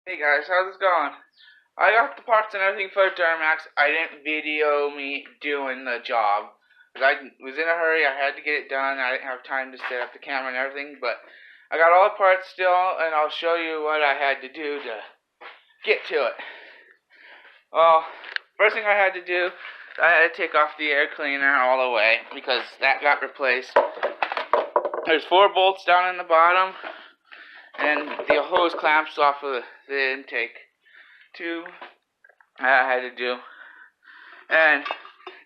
Hey guys, how's it going? I got the parts and everything for Duramax. I didn't video me doing the job. I was in a hurry, I had to get it done. I didn't have time to set up the camera and everything, but I got all the parts still, and I'll show you what I had to do to get to it. Well, first thing I had to do, I had to take off the air cleaner all the way, because that got replaced. There's 4 bolts down in the bottom, and the hose clamps off of the intake. 2 I had to do. And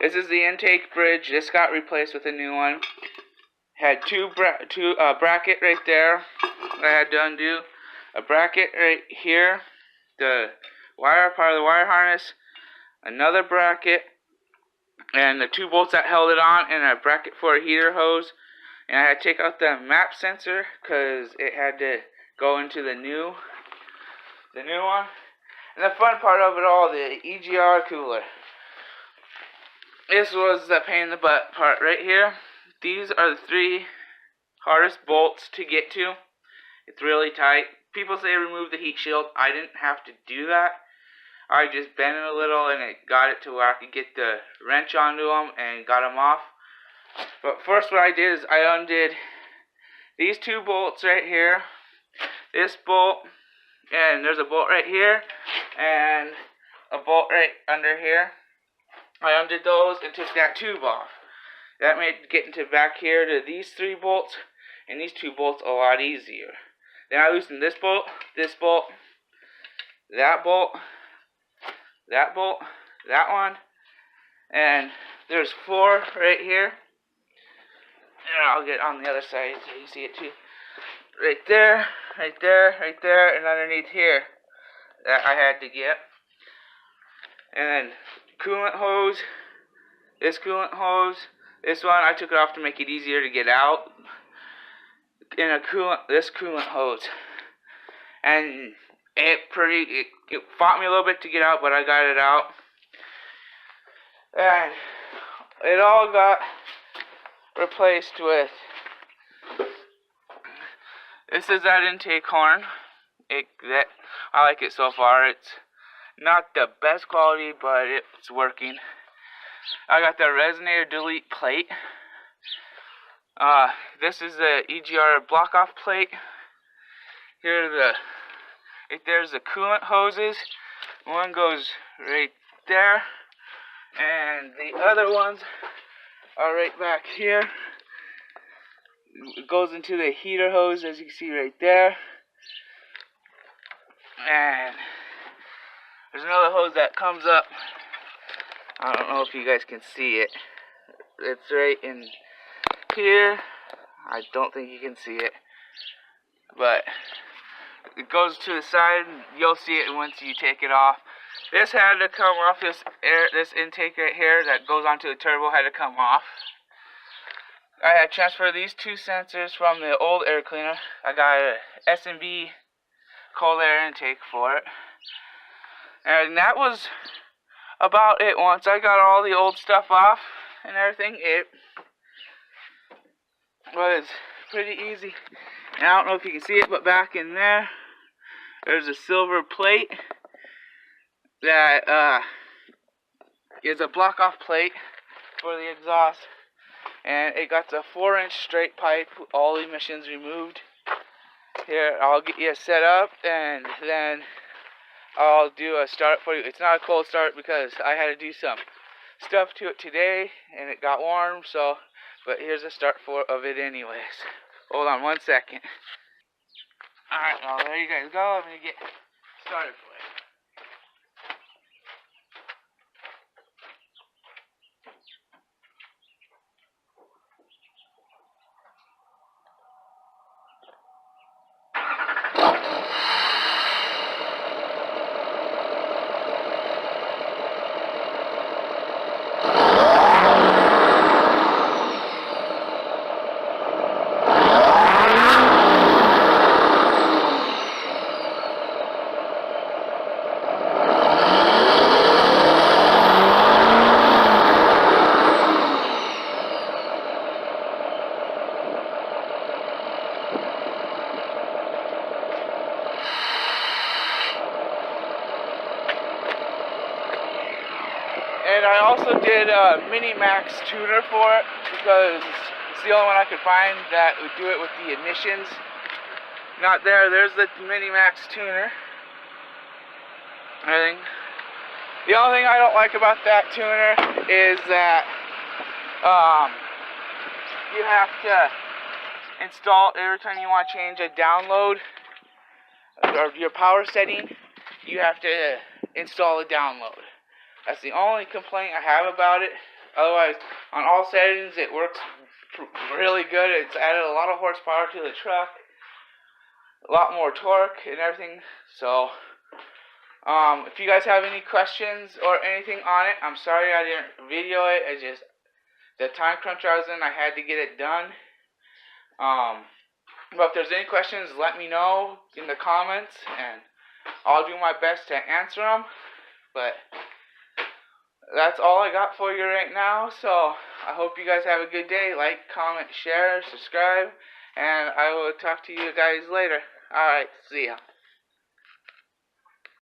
this is the intake bridge. This got replaced with a new one. Had two bracket right there that I had to undo. A bracket right here, the wire part of the wire harness. Another bracket, and the 2 bolts that held it on, and a bracket for a heater hose. And I had to take out the map sensor because it had to go into the new one. And the fun part of it all, the EGR cooler. This was the pain in the butt part right here. These are the 3 hardest bolts to get to. It's really tight. People say remove the heat shield. I didn't have to do that. I just bent it a little and it got it to where I could get the wrench onto them and got them off. But first what I did is I undid these 2 bolts right here. This bolt, and there's a bolt right here and a bolt right under here. I undid those and took that tube off. That made getting to back here to these 3 bolts and these 2 bolts a lot easier. Then I loosened this bolt, that bolt, that one, and there's 4 right here. And I'll get on the other side so you see it too. Right there, and underneath here that I had to get. And then coolant hose, this one I took it off to make it easier to get out. And this coolant hose. And it fought me a little bit to get out, but I got it out. And it all got replaced with, this is that intake horn. I like it so far. It's not the best quality, but it's working. I got the resanotor delete plate. This is the EGR block off plate. There's the coolant hoses. One goes right there, and the other ones are right back here. It goes into the heater hose, as you can see right there. And there's another hose that comes up. I don't know if you guys can see it. It's right in here. I don't think you can see it. But it goes to the side, and you'll see it once you take it off. This had to come off, this intake right here that goes onto the turbo had to come off. I had transferred these 2 sensors from the old air cleaner. I got a S&B cold air intake for it. And that was about it. Once I got all the old stuff off and everything, it was pretty easy. And I don't know if you can see it, but back in there's a silver plate that is a block off plate for the exhaust. And it got the 4-inch straight pipe, all the emissions removed. Here, I'll get you set up, and then I'll do a start for you. It's not a cold start because I had to do some stuff to it today, and it got warm, so, but here's a start of it anyways. Hold on 1 second. Alright, well, there you guys go. I'm going to get started for you. And I also did a Mini Max tuner for it because it's the only one I could find that would do it with the emissions. Not there. There's the Mini Max tuner. The only thing I don't like about that tuner is that you have to install every time you want to change a download or your power setting. You have to install a download. That's the only complaint I have about it. Otherwise, on all settings, it works really good. It's added a lot of horsepower to the truck, a lot more torque and everything. So, if you guys have any questions or anything on it, I'm sorry I didn't video it. It's just the time crunch I was in, I had to get it done. But if there's any questions, let me know in the comments, and I'll do my best to answer them. But that's all I got for you right now. So I hope you guys have a good day. Like, comment, share, subscribe, and I will talk to you guys later. Alright, see ya.